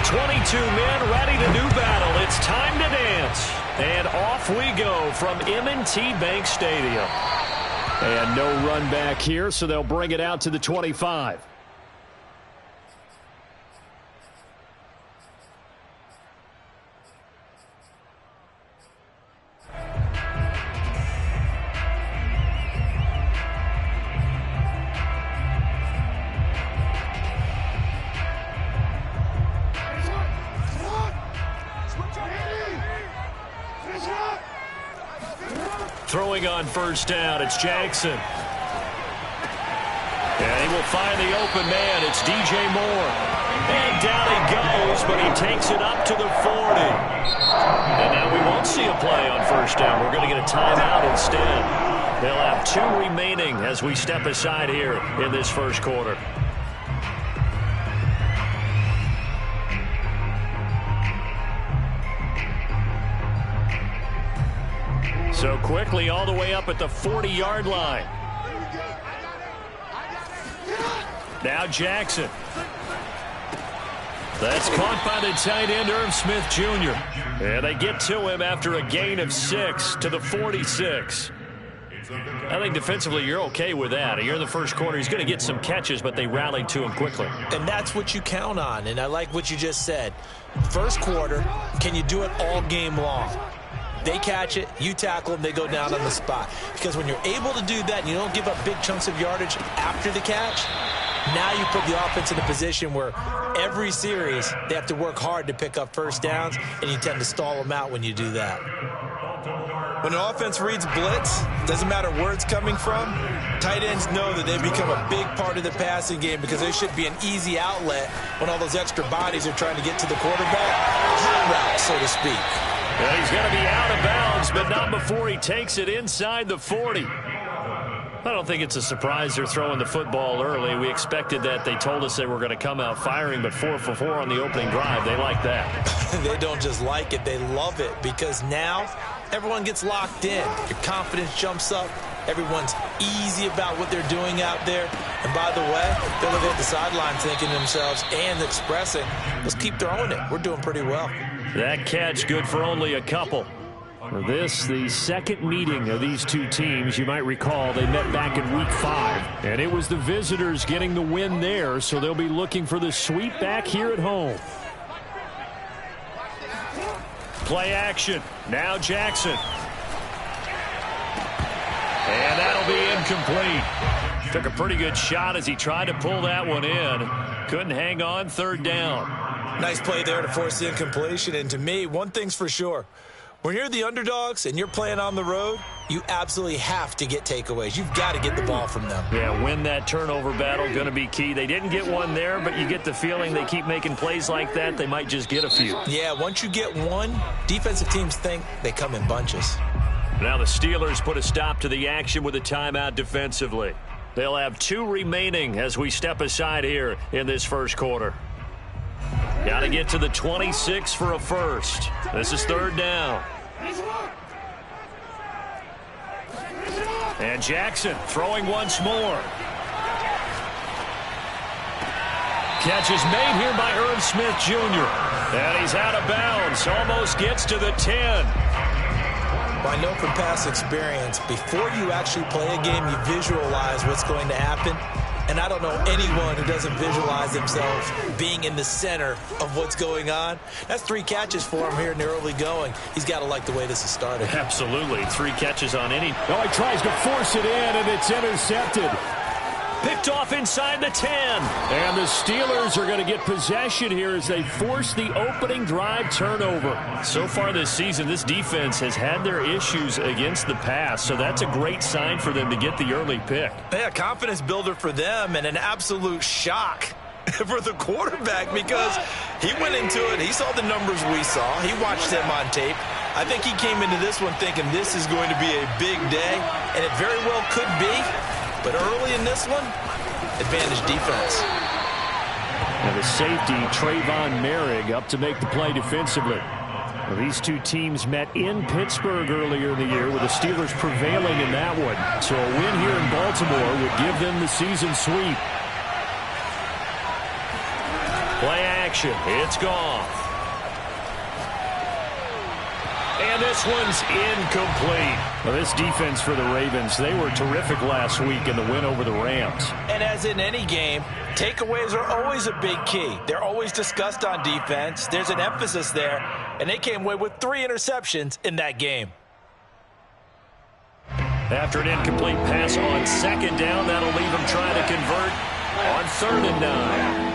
22 men ready to do battle. It's time to dance. And off we go from M&T Bank Stadium. And no run back here, so they'll bring it out to the 25. Throwing on first down, it's Jackson. And he will find the open man. It's DJ Moore. And down he goes, but he takes it up to the 40. And now we won't see a play on first down. We're going to get a timeout instead. They'll have 2 remaining as we step aside here in this first quarter. So quickly all the way up at the 40-yard line. Now Jackson. That's caught by the tight end, Irv Smith Jr. And they get to him after a gain of 6 to the 46. I think defensively you're okay with that. You're in the first quarter. He's going to get some catches, but they rallied to him quickly. And that's what you count on. And I like what you just said. First quarter, can you do it all game long? They catch it, you tackle them, they go down on the spot. Because when you're able to do that and you don't give up big chunks of yardage after the catch, now you put the offense in a position where every series they have to work hard to pick up first downs, and you tend to stall them out when you do that. When an offense reads blitz, doesn't matter where it's coming from, tight ends know that they become a big part of the passing game because they should be an easy outlet when all those extra bodies are trying to get to the quarterback. Hot route, so to speak. Well, he's going to be out of bounds, but not before he takes it inside the 40. I don't think it's a surprise they're throwing the football early. We expected that. They told us they were going to come out firing, but 4 for 4 on the opening drive. They like that. They don't just like it. They love it because now everyone gets locked in. Your confidence jumps up. Everyone's easy about what they're doing out there. And by the way, they're looking at the sideline thinking to themselves and expressing, let's keep throwing it. We're doing pretty well. That catch good for only a couple. For this, the second meeting of these two teams, you might recall they met back in week 5. And it was the visitors getting the win there, so they'll be looking for the sweep back here at home. Play action. Now Jackson. And that'll be incomplete. Took a pretty good shot as he tried to pull that one in. Couldn't hang on, third down. Nice play there to force the incompletion. And to me, one thing's for sure. When you're the underdogs and you're playing on the road, you absolutely have to get takeaways. You've got to get the ball from them. Yeah, win that turnover battle, going to be key. They didn't get one there, but you get the feeling they keep making plays like that, they might just get a few. Yeah, once you get one, defensive teams think they come in bunches. Now the Steelers put a stop to the action with a timeout defensively. They'll have 2 remaining as we step aside here in this first quarter. Got to get to the 26 for a first. This is third down. And Jackson throwing once more. Catch is made here by Irv Smith Jr. And he's out of bounds. Almost gets to the 10. Well, I know from past experience, before you actually play a game, you visualize what's going to happen. And I don't know anyone who doesn't visualize themselves being in the center of what's going on. That's 3 catches for him here in the early going. He's got to like the way this has started. Absolutely. 3 catches on any. Oh, he tries to force it in, and it's intercepted. Picked off inside the 10. And the Steelers are going to get possession here as they force the opening drive turnover. So far this season, this defense has had their issues against the pass, so that's a great sign for them to get the early pick. Yeah, confidence builder for them and an absolute shock for the quarterback because he went into it. He saw the numbers we saw. He watched them on tape. I think he came into this one thinking this is going to be a big day, and it very well could be. But early in this one, advantage defense. And the safety, Trayvon Merrick, up to make the play defensively. Well, these two teams met in Pittsburgh earlier in the year with the Steelers prevailing in that one. So a win here in Baltimore would give them the season sweep. Play action. It's gone. And this one's incomplete. Well, this defense for the Ravens, they were terrific last week in the win over the Rams. And as in any game, takeaways are always a big key. They're always discussed on defense. There's an emphasis there, and they came away with 3 interceptions in that game. After an incomplete pass on second down, that'll leave them trying to convert on 3rd and 9.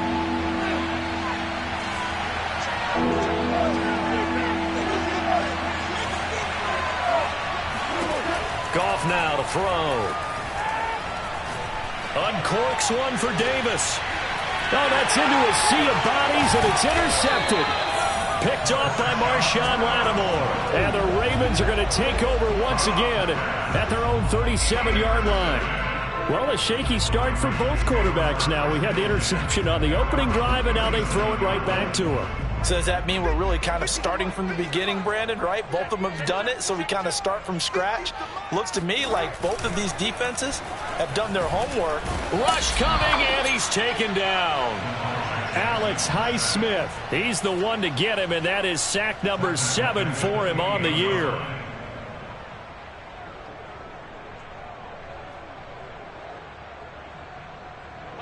Goff now to throw. Uncorks one for Davis. Oh, that's into a sea of bodies, and it's intercepted. Picked off by Marshawn Lattimore. And the Ravens are going to take over once again at their own 37-yard line. Well, a shaky start for both quarterbacks now. We had the interception on the opening drive, and now they throw it right back to him. So does that mean we're really kind of starting from the beginning, Brandon, right? Both of them have done it, so we kind of start from scratch. Looks to me like both of these defenses have done their homework. Rush coming, and he's taken down. Alex Highsmith, he's the one to get him, and that is sack number 7 for him on the year.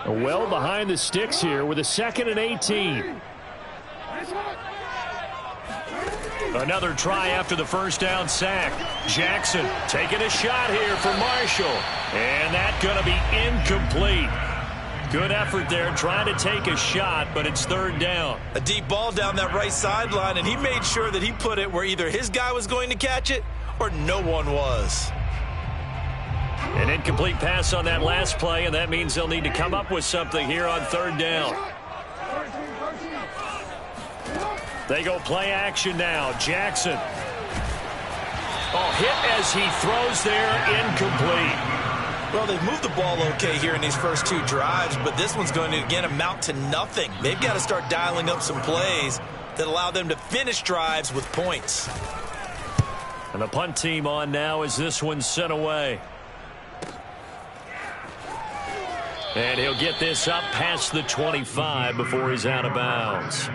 Well behind the sticks here with a 2nd and 18. Another try after the first down sack. Jackson taking a shot here for Marshall. And that's going to be incomplete. Good effort there trying to take a shot, but it's 3rd down. A deep ball down that right sideline, and he made sure that he put it where either his guy was going to catch it or no one was. An incomplete pass on that last play, and that means they'll need to come up with something here on 3rd down. They go play action now. Jackson. Oh, hit as he throws there, incomplete. Well, they've moved the ball okay here in these first 2 drives, but this one's going to, again, amount to nothing. They've got to start dialing up some plays that allow them to finish drives with points. And the punt team on now as this one's sent away. And he'll get this up past the 25 before he's out of bounds.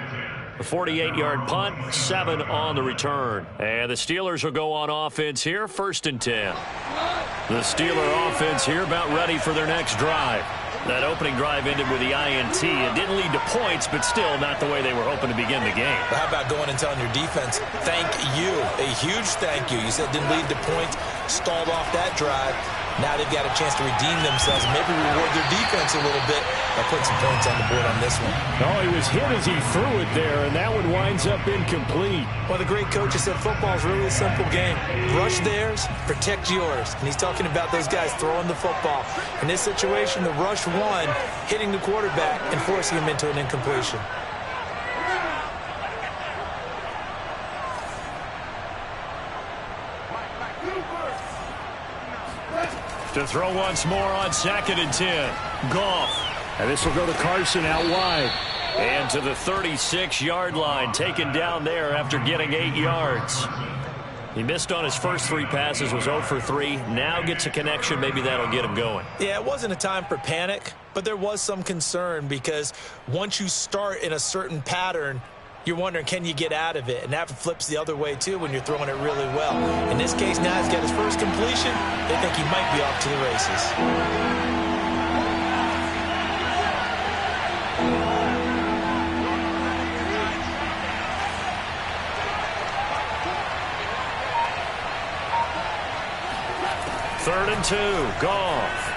A 48-yard punt, 7 on the return. And the Steelers will go on offense here, 1st and 10. The Steeler offense here about ready for their next drive. That opening drive ended with the INT. It didn't lead to points, but still not the way they were hoping to begin the game. But how about going and telling your defense, thank you, a huge thank you. You said it didn't lead to points, stalled off that drive. Now they've got a chance to redeem themselves and maybe reward their defense a little bit by putting some points on the board on this one. Oh, he was hit as he threw it there, and that one winds up incomplete. Well, the great coach has said football is really a simple game. Rush theirs, protect yours. And he's talking about those guys throwing the football. In this situation, the rush won, hitting the quarterback and forcing him into an incompletion. To throw once more on 2nd and 10. Goff. And this will go to Carson out wide. And to the 36-yard line, taken down there after getting 8 yards. He missed on his first 3 passes, was 0 for 3. Now gets a connection. Maybe that'll get him going. Yeah, it wasn't a time for panic, but there was some concern because once you start in a certain pattern, you're wondering, can you get out of it? And that flips the other way, too, when you're throwing it really well. In this case, now he's got his first completion. They think he might be off to the races. Third and 2, Goff.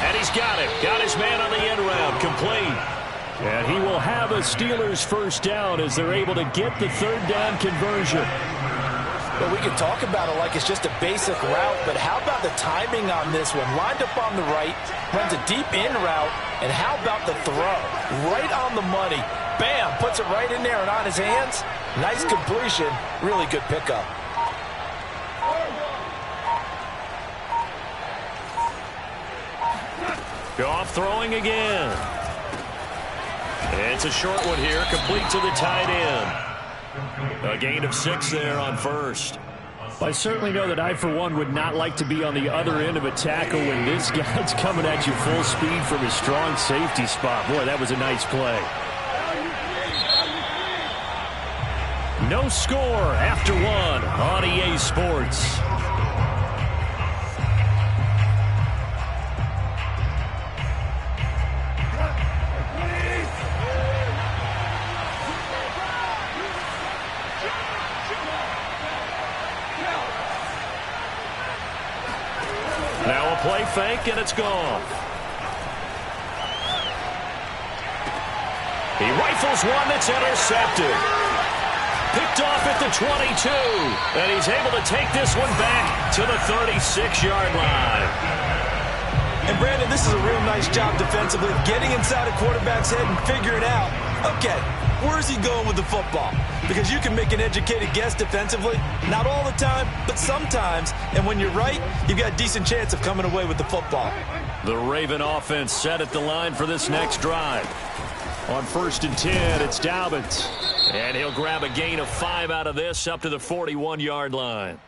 And he's got it. Got his man on the end route, complete. And he will have a Steelers first down as they're able to get the 3rd down conversion. Well, we could talk about it like it's just a basic route, but how about the timing on this one? Lined up on the right, runs a deep in route, and how about the throw? Right on the money. Bam, puts it right in there and on his hands. Nice completion. Really good pickup. Goff throwing again. It's a short one here, complete to the tight end. A gain of 6 there on first. I certainly know that I, for one, would not like to be on the other end of a tackle when this guy's coming at you full speed from his strong safety spot. Boy, that was a nice play. No score after one on EA Sports. Now a play fake, and it's gone. He rifles one that's intercepted. Picked off at the 22. And he's able to take this one back to the 36-yard line. And, Brandon, this is a real nice job defensively, getting inside a quarterback's head and figuring out, okay, where's he going with the football? Because you can make an educated guess defensively, not all the time, but sometimes. And when you're right, you've got a decent chance of coming away with the football. The Raven offense set at the line for this next drive. On 1st and 10, it's Dobbins. And he'll grab a gain of 5 out of this up to the 41-yard line.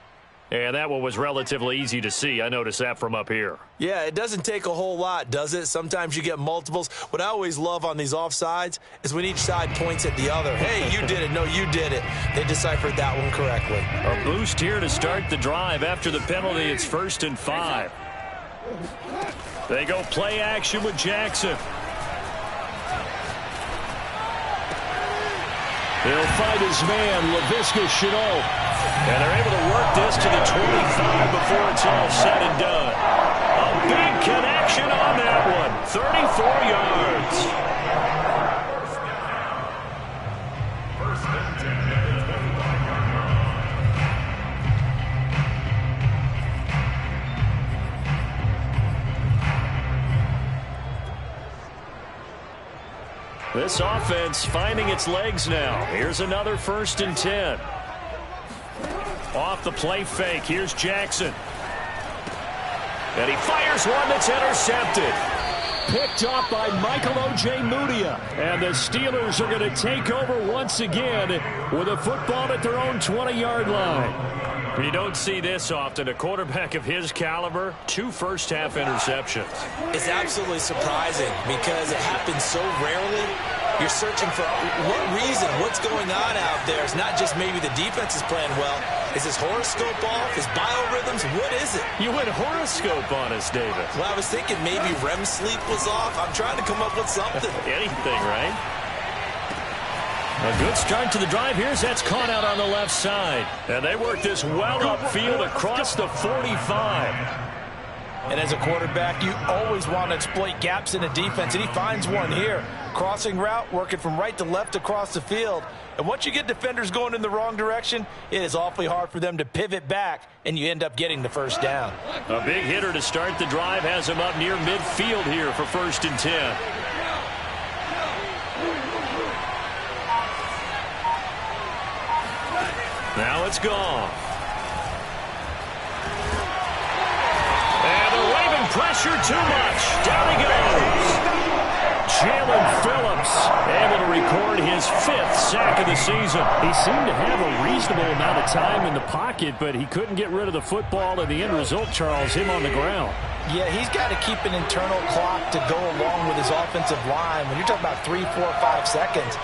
And that one was relatively easy to see. I noticed that from up here. Yeah, it doesn't take a whole lot, does it? Sometimes you get multiples. What I always love on these offsides is when each side points at the other. Hey, you did it. No, you did it. They deciphered that one correctly. A boost here to start the drive. After the penalty, it's 1st and 5. They go play action with Jackson. He'll find his man, Laviska Shenault. And they're able to work this to the 25 before it's all said and done. A big connection on that one. 34 yards. This offense finding its legs now. Here's another 1st and 10. Off the play fake, here's Jackson. And he fires one that's intercepted. Picked off by Michael Ojemudia. And the Steelers are going to take over once again with a football at their own 20-yard line. You don't see this often. A quarterback of his caliber, 2 first-half interceptions. It's absolutely surprising because it happens so rarely. You're searching for what reason, what's going on out there. It's not just maybe the defense is playing well. Is his horoscope off? His biorhythms? What is it? You went horoscope on us, David. Well, I was thinking maybe REM sleep was off. I'm trying to come up with something. Anything, right? A good start to the drive. Here's that's caught out on the left side. And they work this well upfield across the 45. And as a quarterback, you always want to exploit gaps in the defense, and he finds one here. Crossing route, working from right to left across the field. And once you get defenders going in the wrong direction, it is awfully hard for them to pivot back, and you end up getting the first down. A big hitter to start the drive has him up near midfield here for 1st and 10. Now it's gone. And the Raven pressure too much. Down he goes. Jalen Phillips able to record his 5th sack of the season. He seemed to have a reasonable amount of time in the pocket, but he couldn't get rid of the football, and the end result, Charles, him on the ground. Yeah, he's got to keep an internal clock to go along with his offensive line. When you're talking about 3, 4, 5 seconds,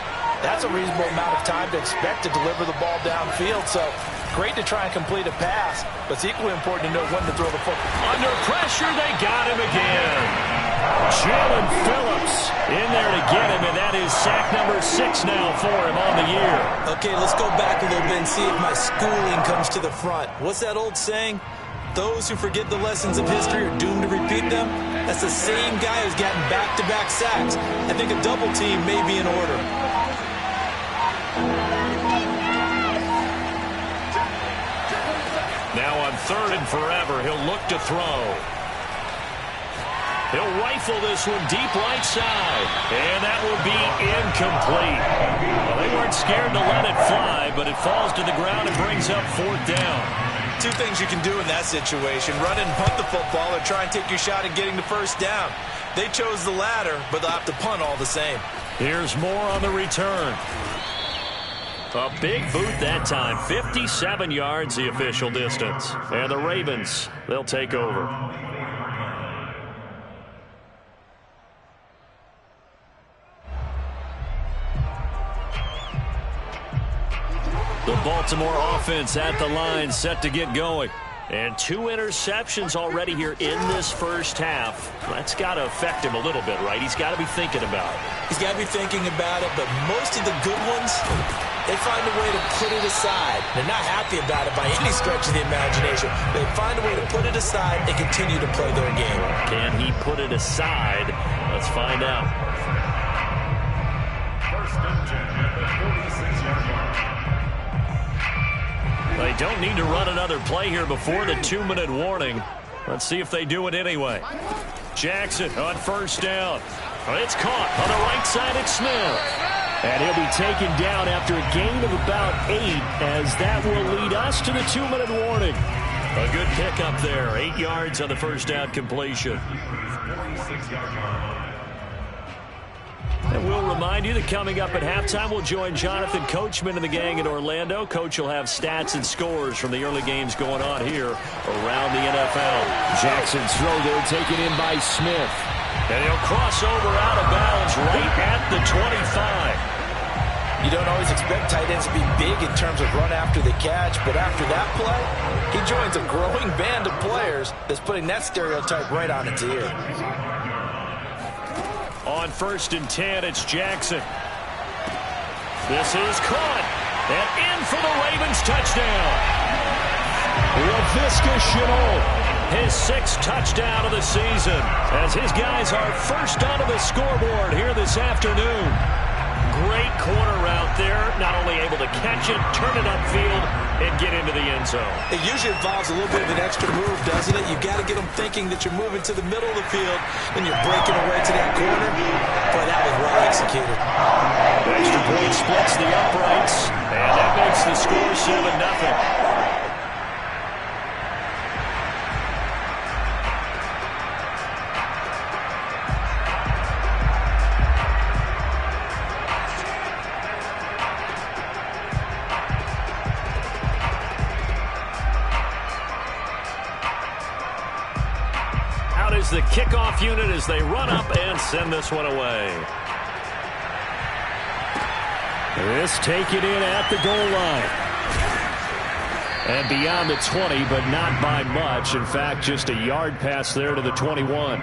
that's a reasonable amount of time to expect to deliver the ball downfield. So great to try and complete a pass, but it's equally important to know when to throw the football. Under pressure, they got him again. Jalen Phillips in there to get him, and that is sack number 6 now for him on the year. Okay, let's go back a little bit and see if my schooling comes to the front. What's that old saying? Those who forget the lessons of history are doomed to repeat them. That's the same guy who's gotten back-to-back sacks. I think a double team may be in order. Now on 3rd and forever, he'll look to throw. He'll rifle this one deep right side. And that will be incomplete. Well, they weren't scared to let it fly, but it falls to the ground and brings up 4th down. 2 things you can do in that situation. Run and punt the football or try and take your shot at getting the first down. They chose the latter, but they'll have to punt all the same. Here's more on the return. A big boot that time. 57 yards the official distance. And the Ravens, they'll take over. The Baltimore offense at the line, set to get going. And 2 interceptions already here in this first half. That's got to affect him a little bit, right? He's got to be thinking about it. He's got to be thinking about it, but most of the good ones, they find a way to put it aside. They're not happy about it by any stretch of the imagination. They find a way to put it aside and continue to play their game. Can he put it aside? Let's find out. First and 10 at the 46-yard line. They don't need to run another play here before the 2-minute warning. Let's see if they do it anyway. Jackson on first down. It's caught on the right side. It's Smith. And he'll be taken down after a gain of about 8, as that will lead us to the 2-minute warning. A good pickup there. 8 yards on the first down completion. 46-yard line. And we'll remind you that coming up at halftime, we'll join Jonathan Coachman and the gang in Orlando. Coach will have stats and scores from the early games going on here around the NFL. Jackson's throw there taken in by Smith. And he'll cross over out of bounds right at the 25. You don't always expect tight ends to be big in terms of run after the catch, but after that play, he joins a growing band of players that's putting that stereotype right on its ear. On first and 10, it's Jackson. This is caught. And in for the Ravens touchdown. Laviska Shenault. His 6th touchdown of the season, as his guys are first onto the scoreboard here this afternoon. Great corner route there. Not only able to catch it, turn it upfield, and get into the end zone. It usually involves a little bit of an extra move, doesn't it? You've got to get them thinking that you're moving to the middle of the field, and you're breaking away to that corner. Boy, that was well executed. Extra point splits the uprights, and that makes the score 7-0. The kickoff unit as they run up and send this one away. This taken in at the goal line. And beyond the 20, but not by much. In fact, just a yard pass there to the 21.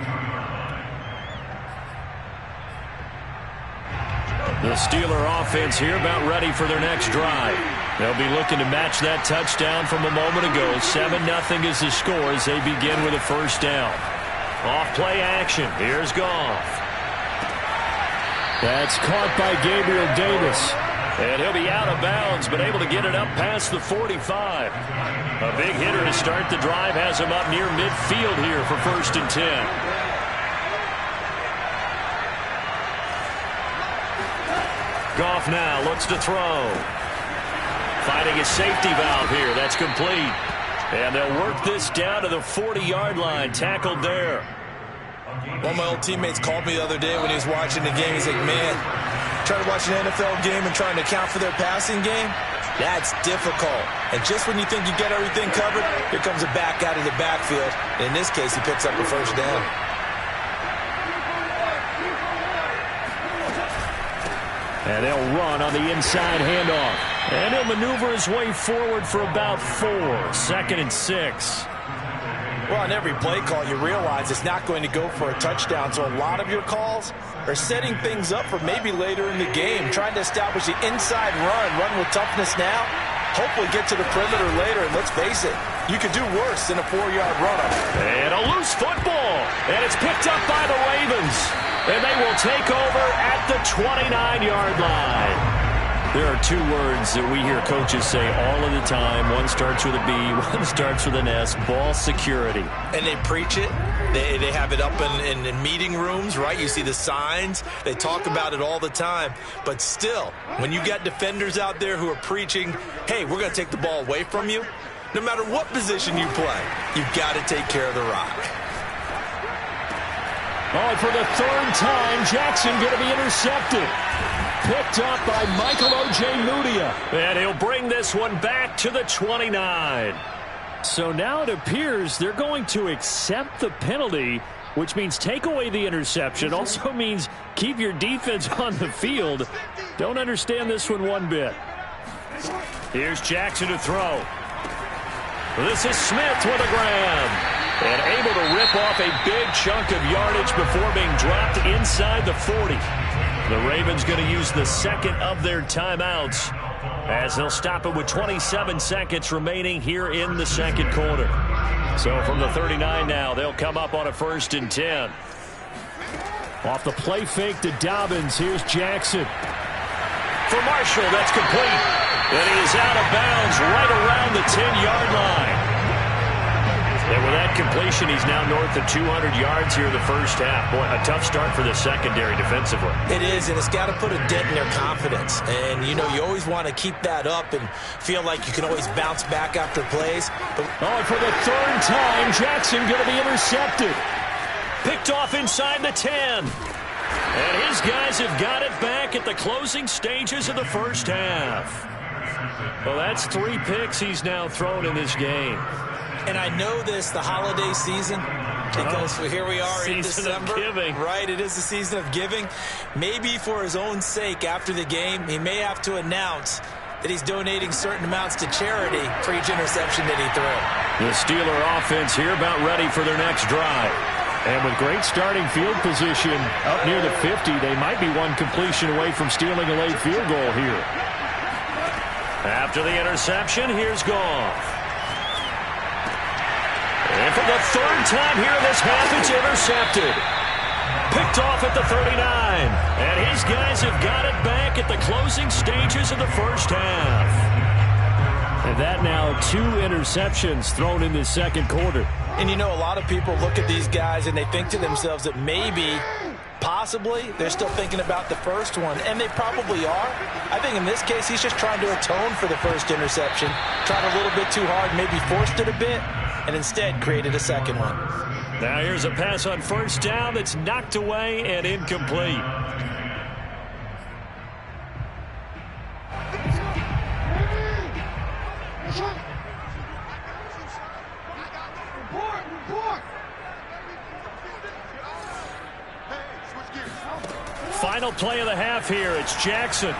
The Steeler offense here about ready for their next drive. They'll be looking to match that touchdown from a moment ago. 7-0 is the score as they begin with a first down. Off play action. Here's Goff. That's caught by Gabriel Davis. And he'll be out of bounds, but able to get it up past the 45. A big hitter to start the drive has him up near midfield here for first and 10. Goff now looks to throw. Finding his safety valve here. That's complete. And they'll work this down to the 40-yard line. Tackled there. One of my old teammates called me the other day when he was watching the game. He's like, man, trying to watch an NFL game and trying to account for their passing game, that's difficult. And just when you think you get everything covered, here comes a back out of the backfield. In this case, he picks up a first down. And they'll run on the inside handoff. And he'll maneuver his way forward for about 4. 2nd and 6. Well, on every play call, you realize it's not going to go for a touchdown. So a lot of your calls are setting things up for maybe later in the game, trying to establish the inside run with toughness now, hopefully get to the perimeter later. And let's face it, you could do worse than a 4-yard run-up. And a loose football. And it's picked up by the Ravens. And they will take over at the 29-yard line. There are 2 words that we hear coaches say all of the time. One starts with a B, one starts with an S. Ball security. And they preach it. They have it up in meeting rooms, right? You see the signs. They talk about it all the time. But still, when you got defenders out there who are preaching, hey, we're going to take the ball away from you, no matter what position you play, you've got to take care of the rock. Oh, and for the third time, Jackson going to be intercepted. Picked up by Michael Ojemudia. And he'll bring this one back to the 29. So now it appears they're going to accept the penalty, which means take away the interception. Also means keep your defense on the field. Don't understand this one bit. Here's Jackson to throw. This is Smith with a grab. And able to rip off a big chunk of yardage before being dropped inside the 40. The Ravens going to use the second of their timeouts as they'll stop it with 27 seconds remaining here in the second quarter. So from the 39 now, they'll come up on a 1st and 10. Off the play fake to Dobbins. Here's Jackson. For Marshall, that's complete. And he is out of bounds right around the 10-yard line. And with that completion, he's now north of 200 yards here in the first half. Boy, a tough start for the secondary defensively. It is, and it's got to put a dent in their confidence. And, you know, you always want to keep that up and feel like you can always bounce back after plays. But and for the third time, Jackson going to be intercepted. Picked off inside the 10. And his guys have got it back at the closing stages of the first half. Well, that's 3 picks he's now thrown in this game. And I know this, the holiday season, because here we are in December. Season of giving. Right, it is the season of giving. Maybe for his own sake after the game, he may have to announce that he's donating certain amounts to charity for each interception that he threw. The Steeler offense here about ready for their next drive. And with great starting field position up near the 50, they might be one completion away from stealing a late field goal here. After the interception, here's Goff. And for the third time here in this half, it's intercepted. Picked off at the 39. And his guys have got it back at the closing stages of the first half. And that now 2 interceptions thrown in this second quarter. And you know, a lot of people look at these guys and they think to themselves that maybe, possibly, they're still thinking about the first one. And they probably are. I think in this case, he's just trying to atone for the first interception. Tried a little bit too hard, maybe forced it a bit, and instead created a second one. Now here's a pass on first down that's knocked away and incomplete. Final play of the half here. It's Jackson.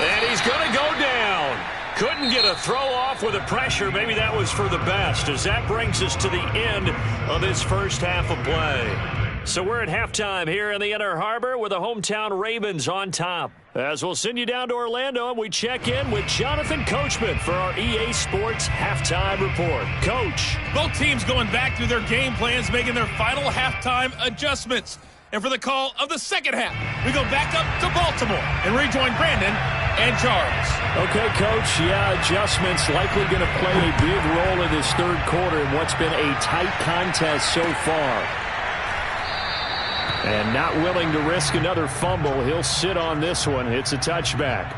And he's going to go down. Couldn't get a throw off with the pressure. Maybe that was for the best, as that brings us to the end of this first half of play. So we're at halftime here in the Inner Harbor with the hometown Ravens on top. As we'll send you down to Orlando, and we check in with Jonathan Coachman for our EA Sports Halftime Report. Coach. Both teams going back through their game plans, making their final halftime adjustments. And for the call of the second half, we go back up to Baltimore and rejoin Brandon and Charles. Okay, Coach. Yeah, adjustments likely going to play a big role in this third quarter in what's been a tight contest so far. And not willing to risk another fumble. He'll sit on this one. It's a touchback.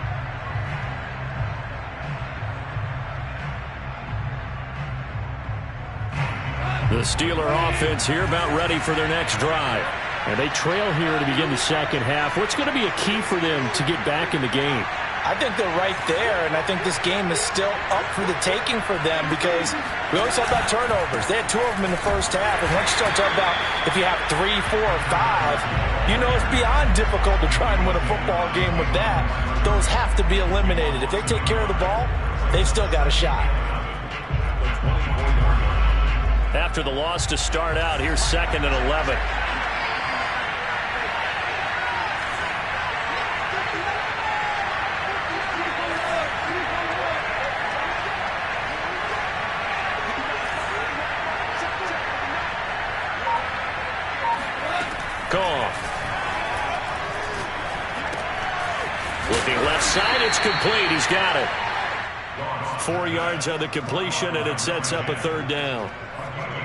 The Steeler offense here about ready for their next drive. And they trail here to begin the second half. What's going to be a key for them to get back in the game? I think they're right there, and I think this game is still up for the taking for them because we always talk about turnovers. They had 2 of them in the first half, and once you start talking about if you have 3, 4, or 5, you know it's beyond difficult to try and win a football game with that. Those have to be eliminated. If they take care of the ball, they've still got a shot. After the loss to start out, here's 2nd and 11. Looking left side, it's complete. He's got it. 4 yards on the completion, and it sets up a 3rd down.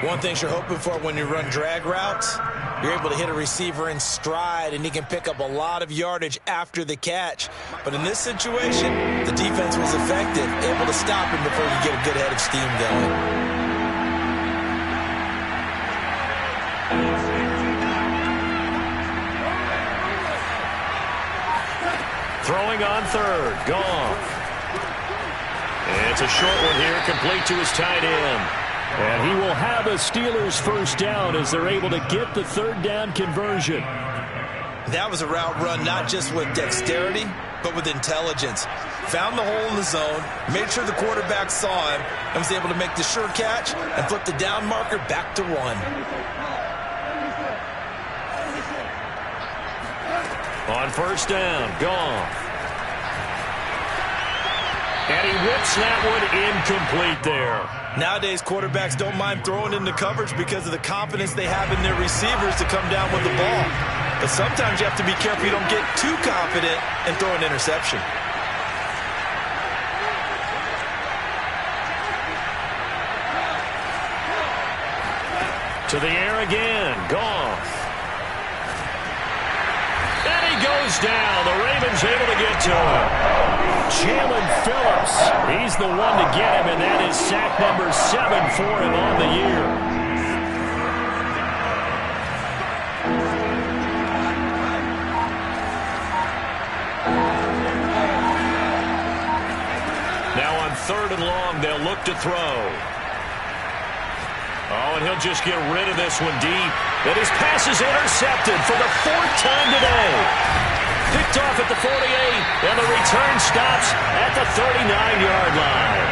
One thing you're hoping for when you run drag routes, you're able to hit a receiver in stride, and he can pick up a lot of yardage after the catch. But in this situation, the defense was effective, able to stop him before he get a good head of steam going. Throwing on third. Goff. It's a short one here, complete to his tight end. And he will have a Steelers first down as they're able to get the third down conversion. That was a route run not just with dexterity, but with intelligence. Found the hole in the zone, made sure the quarterback saw him, and was able to make the sure catch and flip the down marker back to 1. On first down, Goff. And he whips that one incomplete there. Nowadays, quarterbacks don't mind throwing into coverage because of the confidence they have in their receivers to come down with the ball. But sometimes you have to be careful you don't get too confident and throw an interception. To the air again, Goff. And he goes down. The Ravens able to get to him. Jalen Phillips, he's the one to get him, and that is sack number 7 for him on the year. Now on third and long, they'll look to throw. Oh, and he'll just get rid of this one deep. And his pass is intercepted for the 4th time today. Picked off at the 48, and the return stops at the 39-yard line.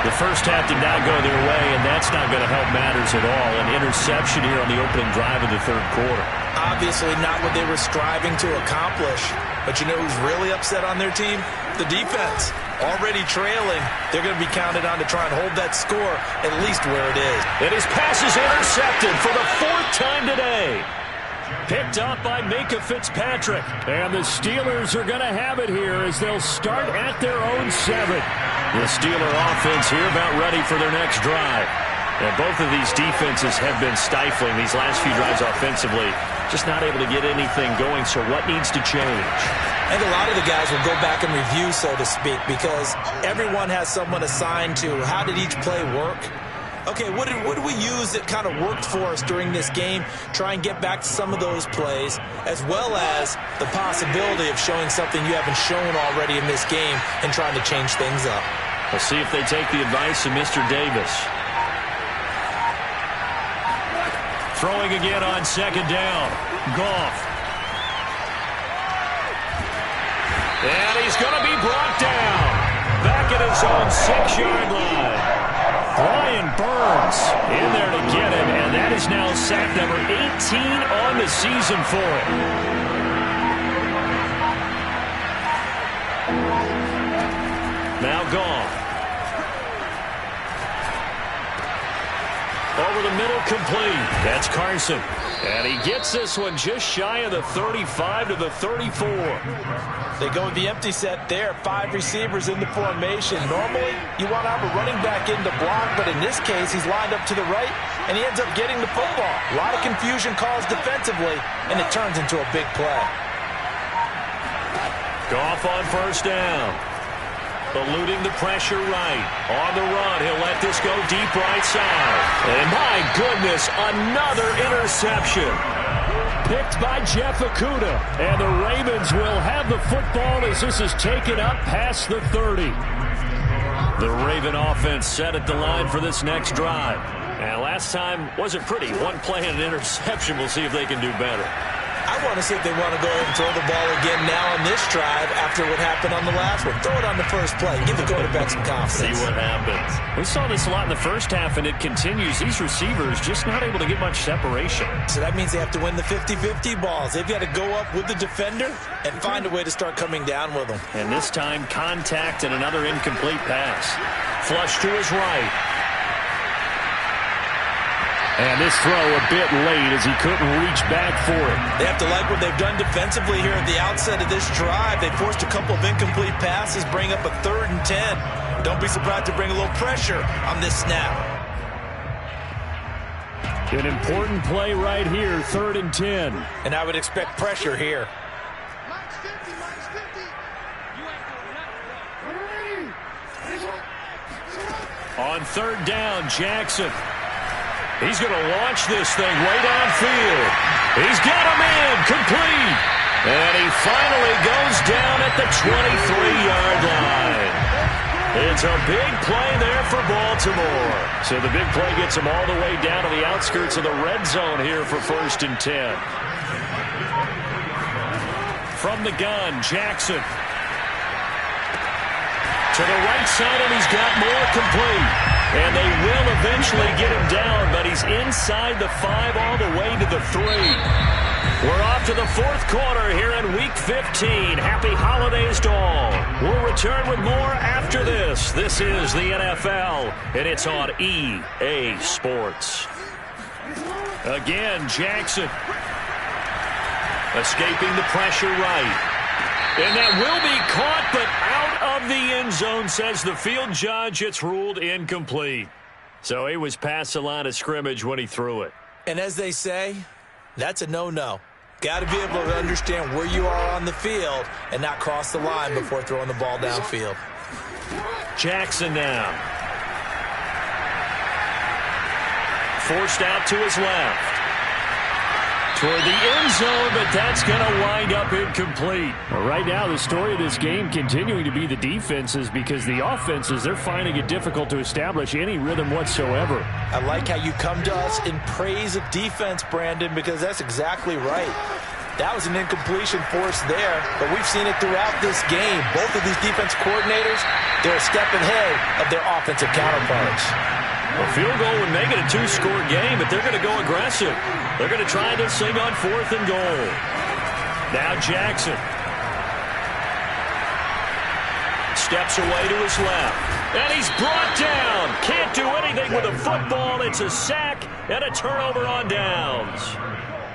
The first half did not go their way, and that's not going to help matters at all. An interception here on the opening drive of the third quarter. Obviously not what they were striving to accomplish. But you know who's really upset on their team? The defense. Already trailing, they're going to be counted on to try and hold that score at least where it is. And his pass is intercepted for the 4th time today. Picked up by Minka Fitzpatrick. And the Steelers are going to have it here as they'll start at their own 7. The Steeler offense here about ready for their next drive. And both of these defenses have been stifling these last few drives offensively. Just not able to get anything going, so what needs to change? I think a lot of the guys will go back and review, so to speak, because everyone has someone assigned to how did each play work. Okay, what did we use that kind of worked for us during this game? Try and get back to some of those plays, as well as the possibility of showing something you haven't shown already in this game and trying to change things up. We'll see if they take the advice of Mr. Davis. Throwing again on second down. Goff. And he's going to be brought down. Back at his own 6-yard line. Brian Burns in there to get him, and that is now sack number 18 on the season for him. Now Goff. Over the middle, complete. That's Carson. And he gets this one just shy of the 35 to the 34. They go with the empty set there. 5 receivers in the formation. Normally, you want to have a running back in the block, but in this case, he's lined up to the right, and he ends up getting the football. A lot of confusion caused defensively, and it turns into a big play. Goff on first down. Eluding the pressure right. On the run, he'll let this go deep right side. And my goodness, another interception. Picked by Jeff Okudah. And the Ravens will have the football as this is taken up past the 30. The Raven offense set at the line for this next drive. And last time wasn't pretty. One play and an interception. We'll see if they can do better. I want to see if they want to go ahead and throw the ball again now on this drive after what happened on the last one. Throw it on the first play. Give the quarterback some confidence. See what happens. We saw this a lot in the first half, and it continues. These receivers just not able to get much separation. So that means they have to win the 50-50 balls. They've got to go up with the defender and find a way to start coming down with them. And this time, contact and another incomplete pass. Flush to his right. And this throw a bit late as he couldn't reach back for it. They have to like what they've done defensively here at the outset of this drive. They forced a couple of incomplete passes, bring up a 3rd and 10. Don't be surprised to bring a little pressure on this snap. An important play right here, 3rd and 10. And I would expect pressure here. On 3rd down, Jackson. He's going to launch this thing way downfield. He's got him in, complete. And he finally goes down at the 23-yard line. It's a big play there for Baltimore. So the big play gets them all the way down to the outskirts of the red zone here for 1st and 10. From the gun, Jackson. To the right side, and he's got more complete. And they will eventually get him down, but he's inside the 5 all the way to the 3. We're off to the 4th quarter here in Week 15. Happy holidays to all. We'll return with more after this. This is the NFL, and it's on EA Sports. Again, Jackson. Escaping the pressure right. And that will be caught, but out of the end zone, says the field judge. It's ruled incomplete. So he was past the line of scrimmage when he threw it. And as they say, that's a no-no. Got to be able to understand where you are on the field and not cross the line before throwing the ball downfield. Jackson now. Forced out to his left. Toward the end zone, but that's going to wind up incomplete. Well, right now, the story of this game continuing to be the defenses, because the offenses, they're finding it difficult to establish any rhythm whatsoever. I like how you come to us in praise of defense, Brandon, because that's exactly right. That was an incompletion forced there, but we've seen it throughout this game. Both of these defense coordinators, they're a step ahead of their offensive counterparts. A field goal would make it a 2-score game, but they're going to go aggressive. They're going to try this thing on 4th and goal. Now Jackson. Steps away to his left. And he's brought down. Can't do anything with a football. It's a sack and a turnover on downs.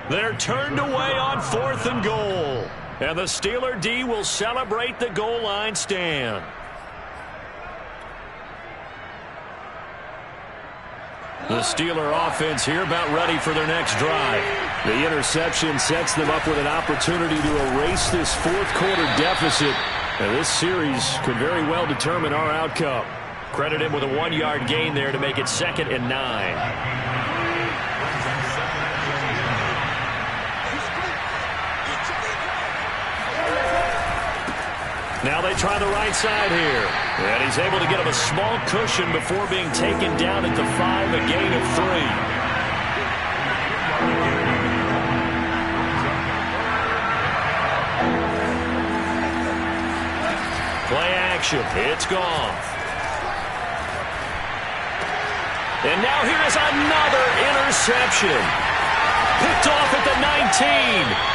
They're turned away on 4th and goal. And the Steeler D will celebrate the goal line stand. The Steeler offense here about ready for their next drive. The interception sets them up with an opportunity to erase this 4th quarter deficit. And this series could very well determine our outcome. Credit him with a 1-yard gain there to make it 2nd and 9. Now they try the right side here. And he's able to get him a small cushion before being taken down at the 5, a gain of 3. Play action. It's gone. And now here is another interception. Picked off at the 19.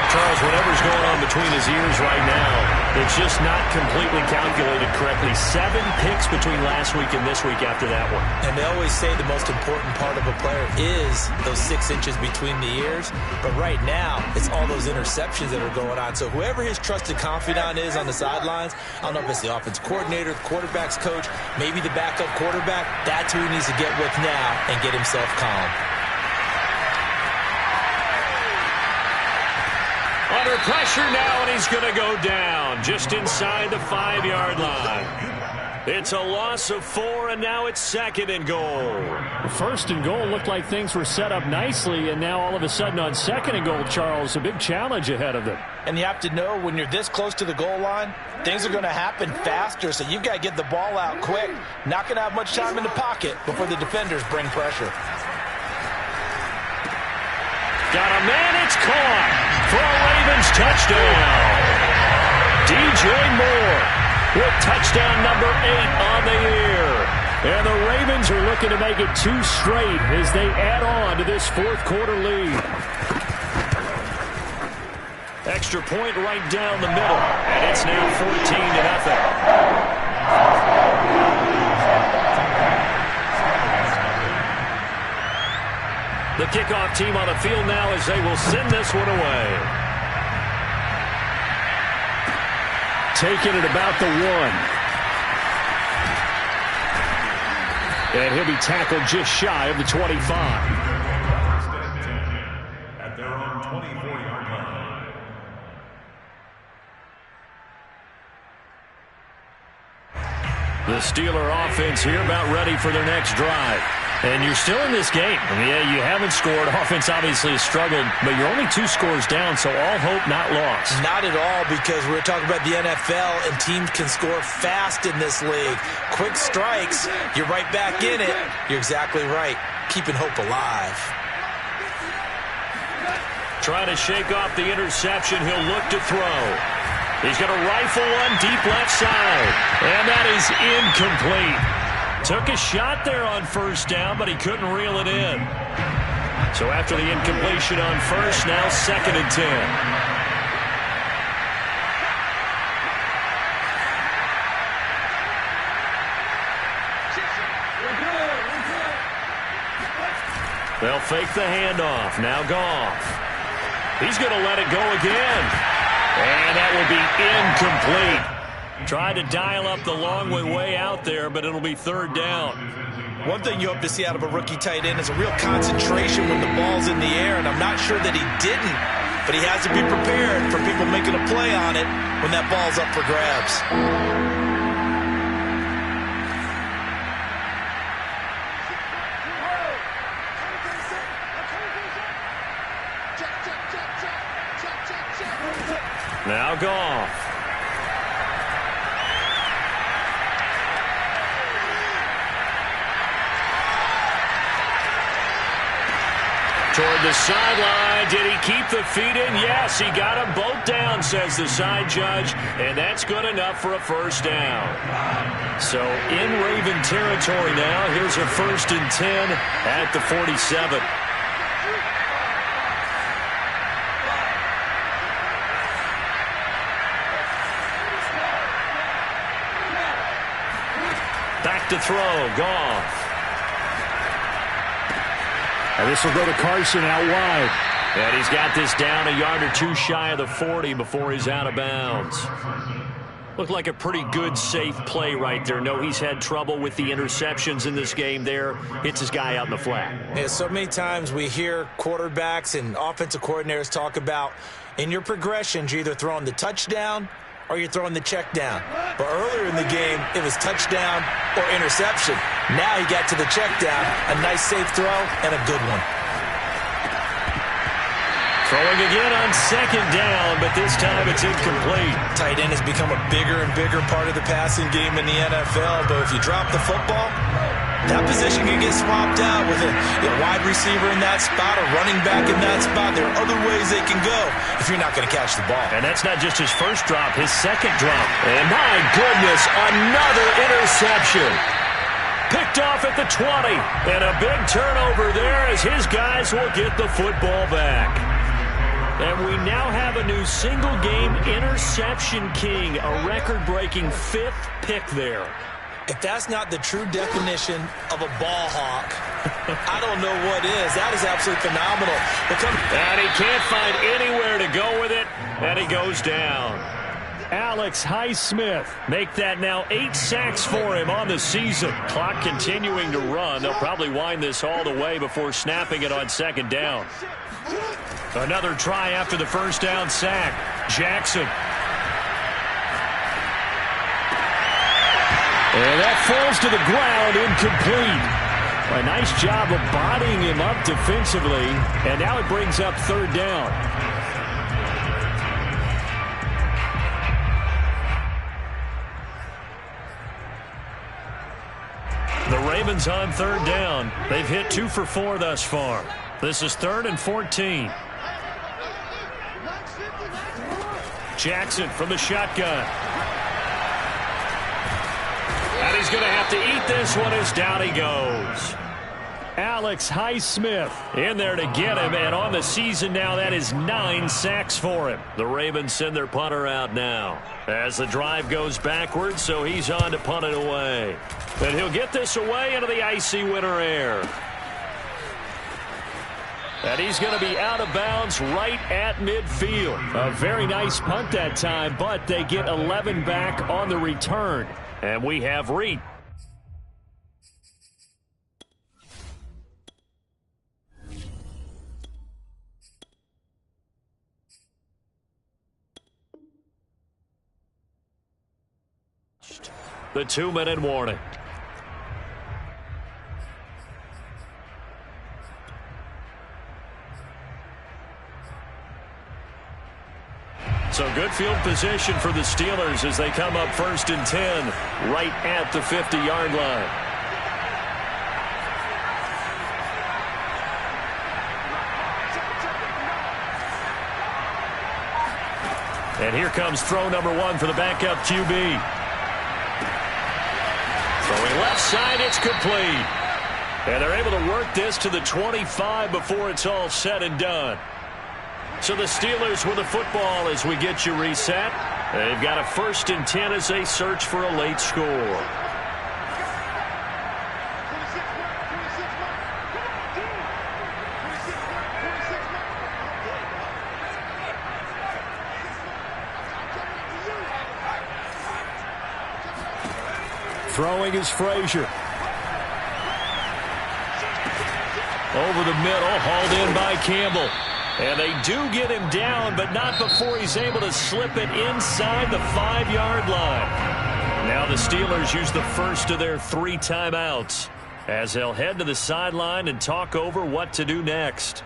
Charles, whatever's going on between his ears right now, it's just not completely calculated correctly. 7 picks between last week and this week after that one. And they always say the most important part of a player is those 6 inches between the ears. But right now, it's all those interceptions that are going on. So whoever his trusted confidant is on the sidelines, I don't know if it's the offense coordinator, the quarterback's coach, maybe the backup quarterback, that's who he needs to get with now and get himself calm. Under pressure now, and he's going to go down just inside the 5-yard line. It's a loss of 4, and now it's 2nd and goal. 1st and goal looked like things were set up nicely, and now all of a sudden on 2nd and goal, Charles, a big challenge ahead of them. And you have to know when you're this close to the goal line, things are going to happen faster, so you've got to get the ball out quick. Not going to have much time in the pocket before the defenders bring pressure. Got a man, it's caught for a Ravens touchdown. DJ Moore with touchdown number 8 on the year. And the Ravens are looking to make it 2 straight as they add on to this 4th quarter lead. Extra point right down the middle, and it's now 14-0. The kickoff team on the field now as they will send this one away. Taking it about the 1. And he'll be tackled just shy of the 25. At their own 24-yard line. The Steeler offense here about ready for their next drive. And you're still in this game. I mean, yeah, you haven't scored. Offense obviously has struggled, but you're only 2 scores down, so all hope not lost. Not at all, because we're talking about the NFL, and teams can score fast in this league. Quick strikes, you're right back in it. You're exactly right. Keeping hope alive. Trying to shake off the interception. He'll look to throw. He's going to rifle one deep left side. And that is incomplete. Took a shot there on first down, but he couldn't reel it in. So after the incompletion on first, now 2nd and 10. They'll fake the handoff. Now Goff. He's going to let it go again. And that will be incomplete. Tried to dial up the long way out there, but it'll be 3rd down. One thing you hope to see out of a rookie tight end is a real concentration when the ball's in the air, and I'm not sure that he didn't, but he has to be prepared for people making a play on it when that ball's up for grabs. Now Goff. Toward the sideline. Did he keep the feet in? Yes, he got them both down, says the side judge, and that's good enough for a 1st down. So in Raven territory now. Here's a 1st and 10 at the 47. Back to throw. Goff. And this will go to Carson out wide. And he's got this down a yard or 2 shy of the 40 before he's out of bounds. Looked like a pretty good, safe play right there. No, he's had trouble with the interceptions in this game there. Hits his guy out in the flat. Yeah, so many times we hear quarterbacks and offensive coordinators talk about in your progressions, you're either throwing the touchdown or you're throwing the check down. But earlier in the game, it was touchdown or interception. Now he got to the check down, a nice safe throw, and a good one. Throwing again on 2nd down, but this time it's incomplete. Tight end has become a bigger and bigger part of the passing game in the NFL, but if you drop the football, that position can get swapped out with a wide receiver in that spot, a running back in that spot. There are other ways they can go if you're not going to catch the ball. And that's not just his first drop, his 2nd drop. And my goodness, another interception. Picked off at the 20. And a big turnover there as his guys will get the football back. And we now have a new single-game interception king, a record-breaking 5th pick there. If that's not the true definition of a ball hawk, I don't know what is. That is absolutely phenomenal. And he can't find anywhere to go with it, and he goes down. Alex Highsmith make that now 8 sacks for him on the season. Clock continuing to run. They'll probably wind this all the way before snapping it on 2nd down. Another try after the 1st down sack. Jackson. And that falls to the ground, incomplete. A nice job of bodying him up defensively. And now it brings up 3rd down. The Ravens on 3rd down. They've hit 2 for 4 thus far. This is 3rd and 14. Jackson from the shotgun. And he's going to have to eat this one as down he goes. Alex Highsmith in there to get him, and on the season now, that is 9 sacks for him. The Ravens send their punter out now as the drive goes backwards, so he's on to punt it away. And he'll get this away into the icy winter air. And he's going to be out of bounds right at midfield. A very nice punt that time, but they get 11 back on the return. And we have Reed. The 2-minute warning. So good field position for the Steelers as they come up 1st and 10 right at the 50-yard line. And here comes throw number 1 for the backup QB. Throwing left side, it's complete. And they're able to work this to the 25 before it's all said and done. So the Steelers with the football as we get you reset. They've got a 1st and 10 as they search for a late score. Throwing is Frazier. Over the middle, hauled in by Campbell. And they do get him down, but not before he's able to slip it inside the 5-yard line. Now the Steelers use the first of their 3 timeouts as they'll head to the sideline and talk over what to do next.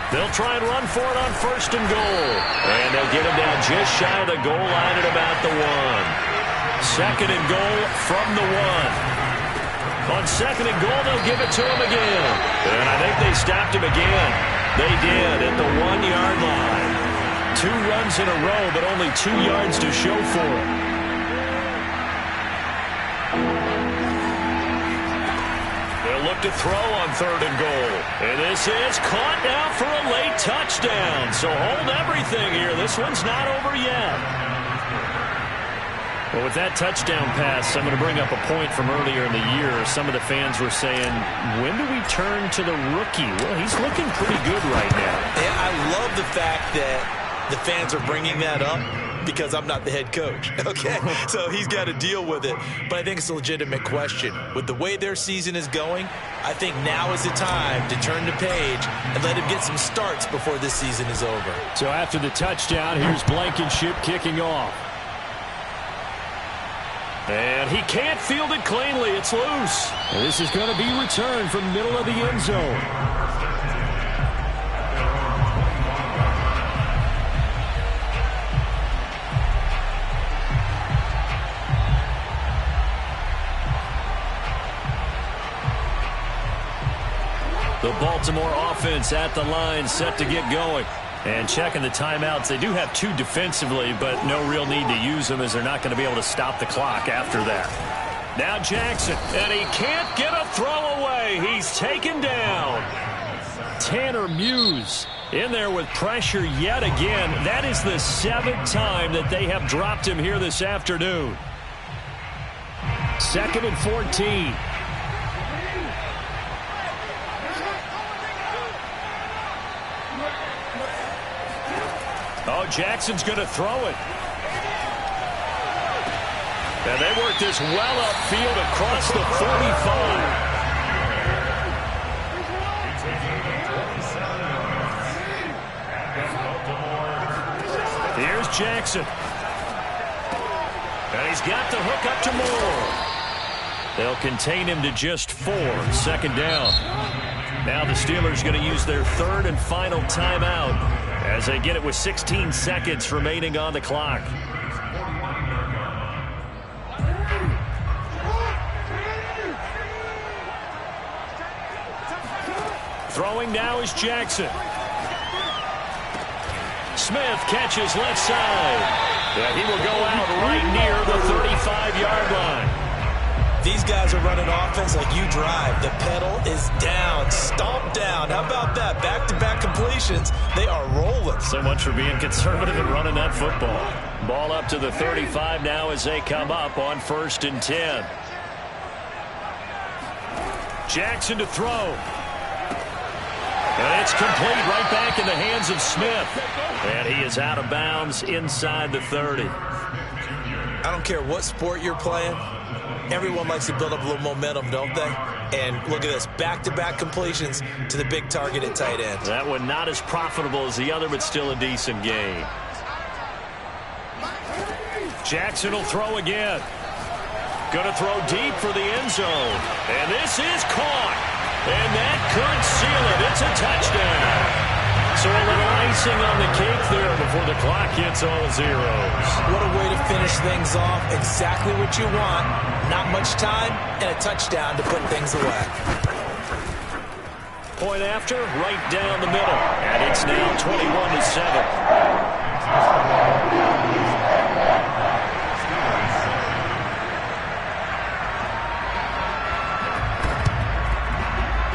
They'll try and run for it on 1st and goal. And they'll get him down just shy of the goal line at about the 1. 2nd and goal from the 1. On 2nd and goal, they'll give it to him again. And I think they stopped him again. They did at the 1-yard line. 2 runs in a row, but only 2 yards to show for it. They'll look to throw on 3rd and goal. And this is caught now for a late touchdown. So hold everything here. This one's not over yet. Well, with that touchdown pass, I'm going to bring up a point from earlier in the year. Some of the fans were saying, when do we turn to the rookie? Well, he's looking pretty good right now. Yeah, I love the fact that the fans are bringing that up because I'm not the head coach, okay? So he's got to deal with it. But I think it's a legitimate question. With the way their season is going, I think now is the time to turn the page and let him get some starts before this season is over. So after the touchdown, here's Blankenship kicking off. And he can't field it cleanly. It's loose. And this is going to be returned from middle of the end zone. The Baltimore offense at the line, set to get going. And checking the timeouts. They do have 2 defensively, but no real need to use them as they're not going to be able to stop the clock after that. Now Jackson, and he can't get a throw away. He's taken down. Tanner Muse in there with pressure yet again. That is the 7th time that they have dropped him here this afternoon. 2nd and 14. Oh, Jackson's going to throw it. And they work this well upfield across the 45. Here's Jackson. And he's got the hook up to Moore. They'll contain him to just 4. 2nd down. Now the Steelers going to use their 3rd and final timeout as they get it with 16 seconds remaining on the clock. Throwing now is Jackson. Smith catches left side. Yeah, he will go out right near the 35-yard line. These guys are running offense like you drive. The pedal is down, stomp down. How about that? Back-to-back completions. They are rolling. So much for being conservative and running that football. Ball up to the 35 now as they come up on 1st and 10. Jackson to throw. And it's complete right back in the hands of Smith. And he is out of bounds inside the 30. I don't care what sport you're playing. Everyone likes to build up a little momentum, don't they? And look at this, back-to-back completions to the big target at tight end. That one not as profitable as the other, but still a decent gain. Jackson will throw again. Going to throw deep for the end zone. And this is caught. And that could seal it. It's a touchdown. So a little icing on the cake there before the clock hits all zeros. What a way to finish things off. Exactly what you want. Not much time and a touchdown to put things away. Point after, right down the middle. And it's now 21-7.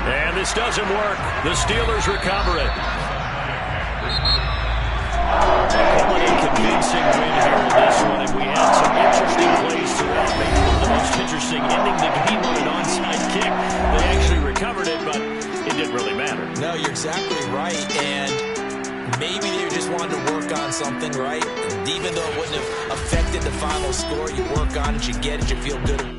And this doesn't work. The Steelers recover it. Quite a convincing win here in this one, and we had some interesting plays throughout. Maybe one of the most interesting, ending the game on an onside kick. They actually recovered it, but it didn't really matter. No, you're exactly right, and maybe they just wanted to work on something, right? And even though it wouldn't have affected the final score, you work on it, you get it, you feel good.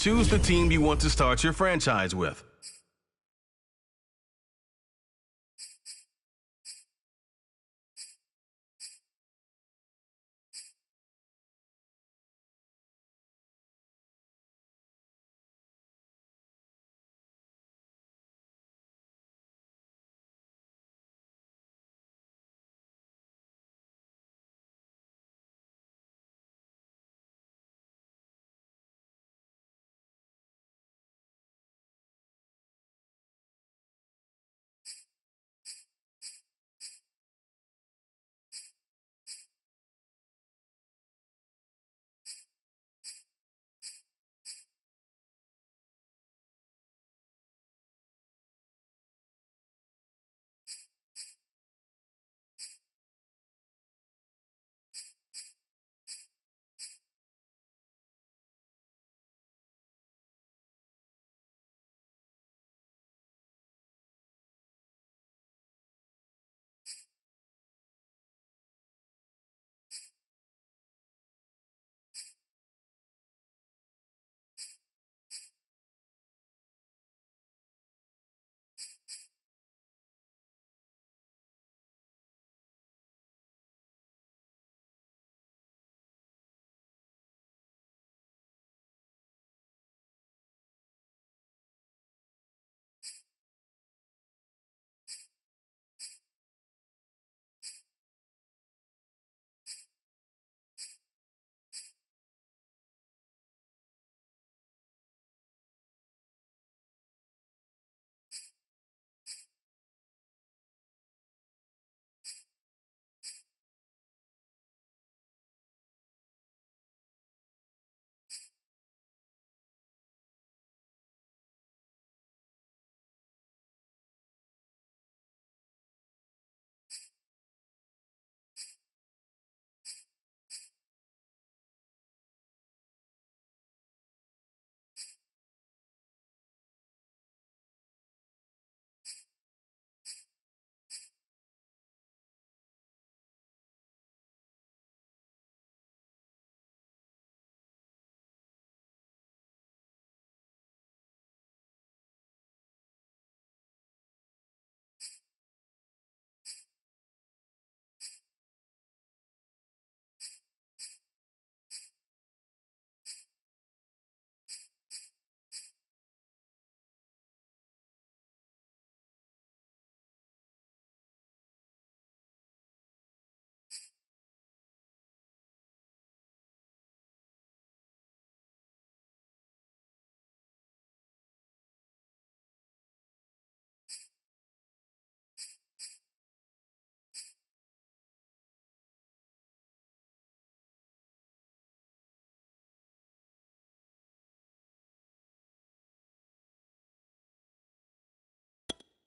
Choose the team you want to start your franchise with.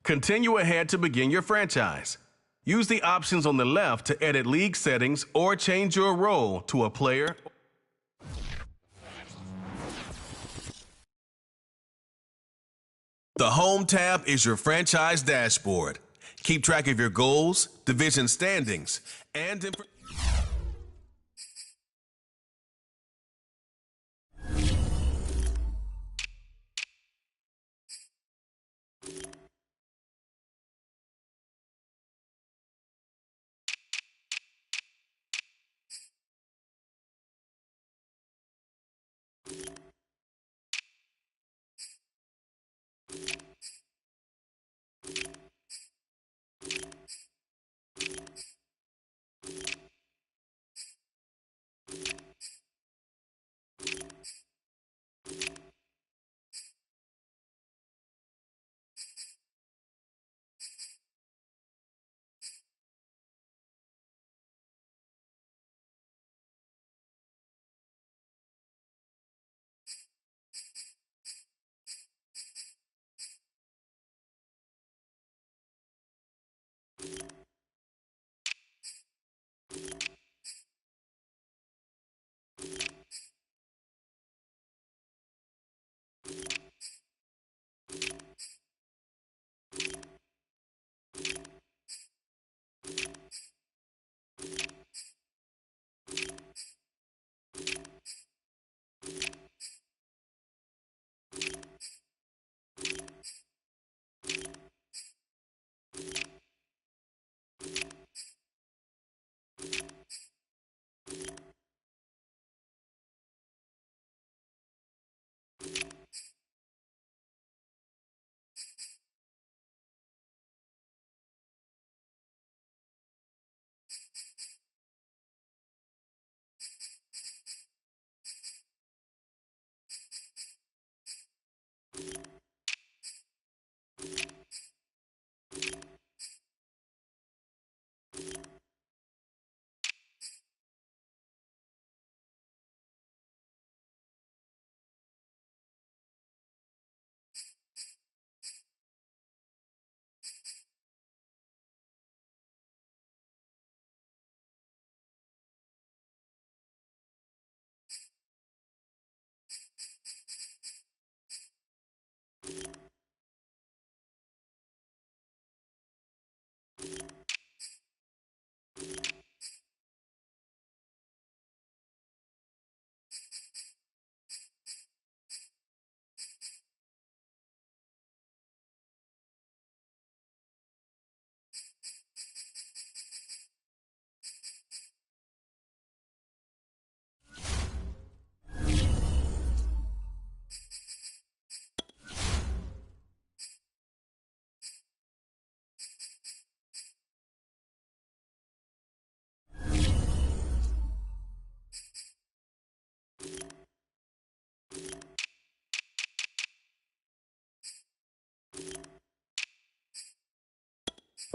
Continue ahead to begin your franchise. Use the options on the left to edit league settings or change your role to a player. The Home tab is your franchise dashboard. Keep track of your goals, division standings, and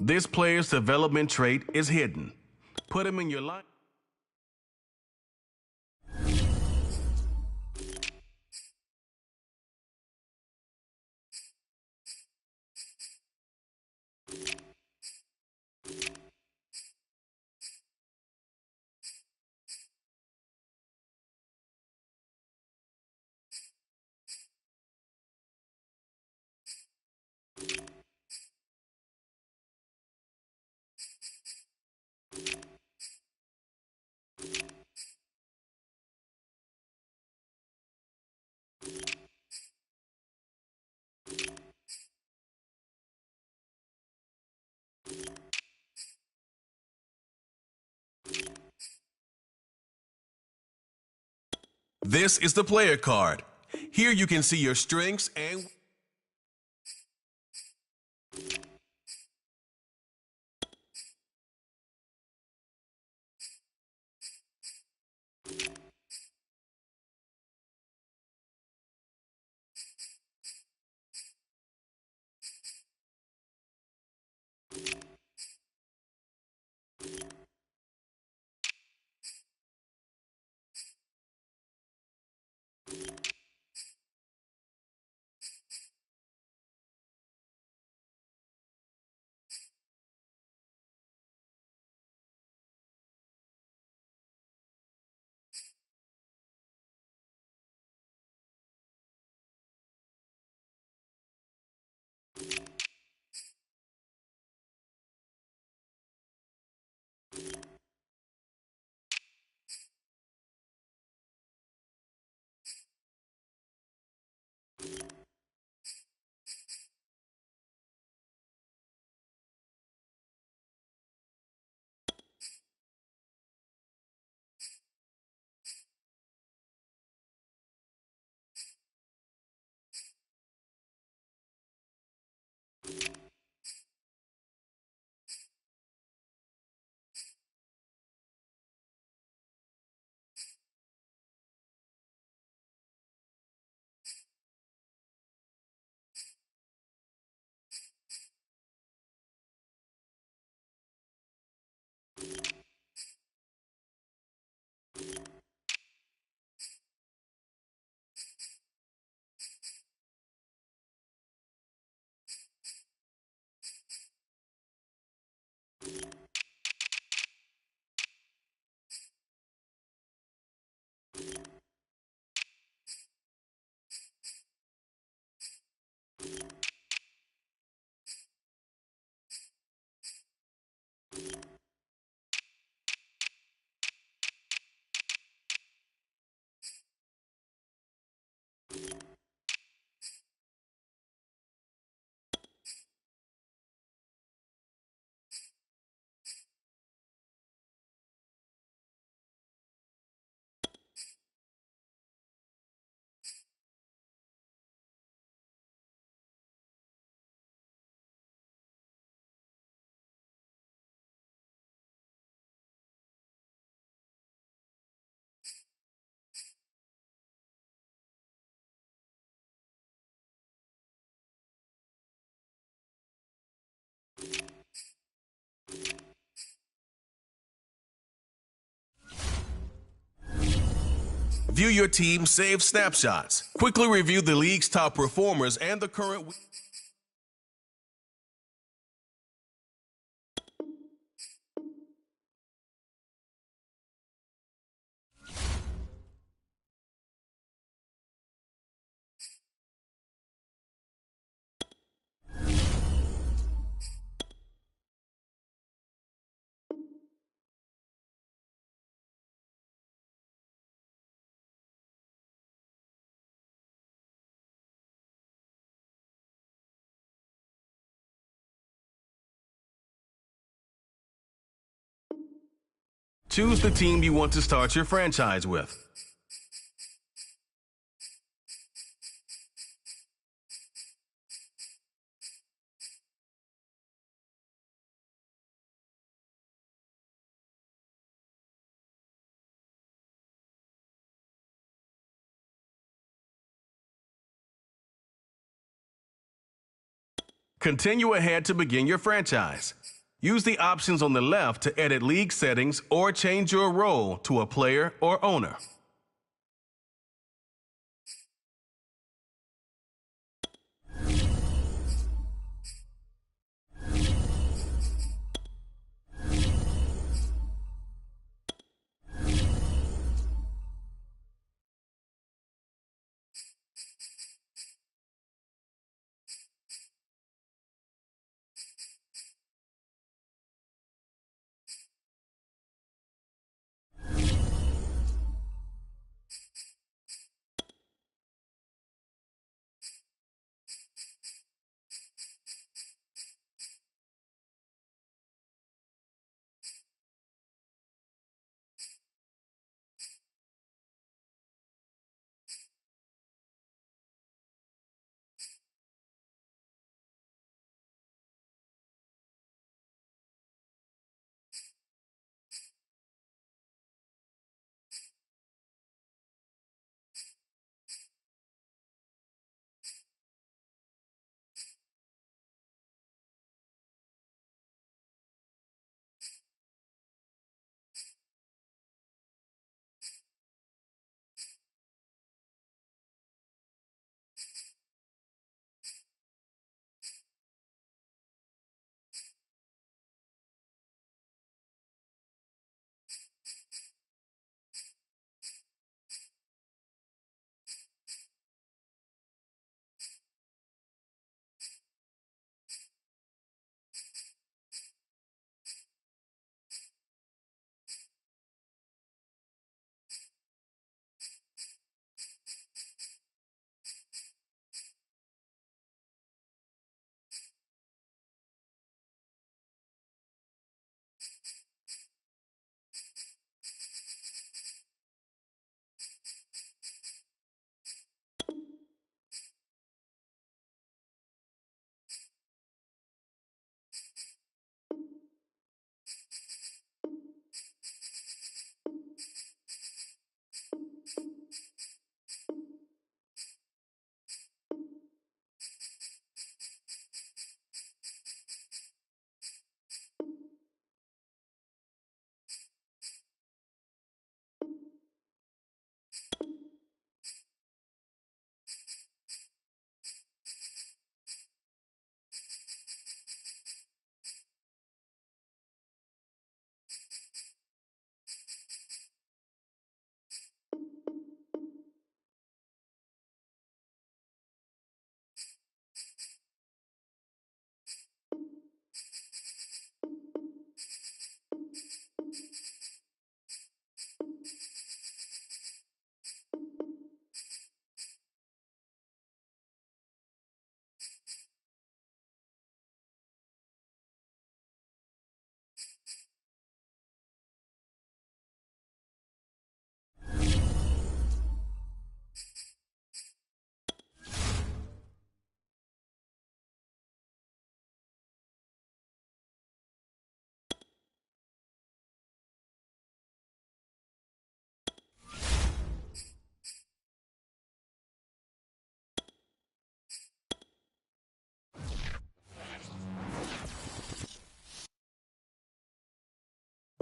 This player's development trait is hidden. Put him in your line. This is the player card. Here you can see your strengths and view your team's saved snapshots. Quickly review the league's top performers and the current week. Choose the team you want to start your franchise with. Continue ahead to begin your franchise. Use the options on the left to edit league settings or change your role to a player or owner.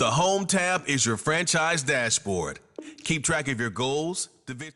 The Home tab is your franchise dashboard. Keep track of your goals, division.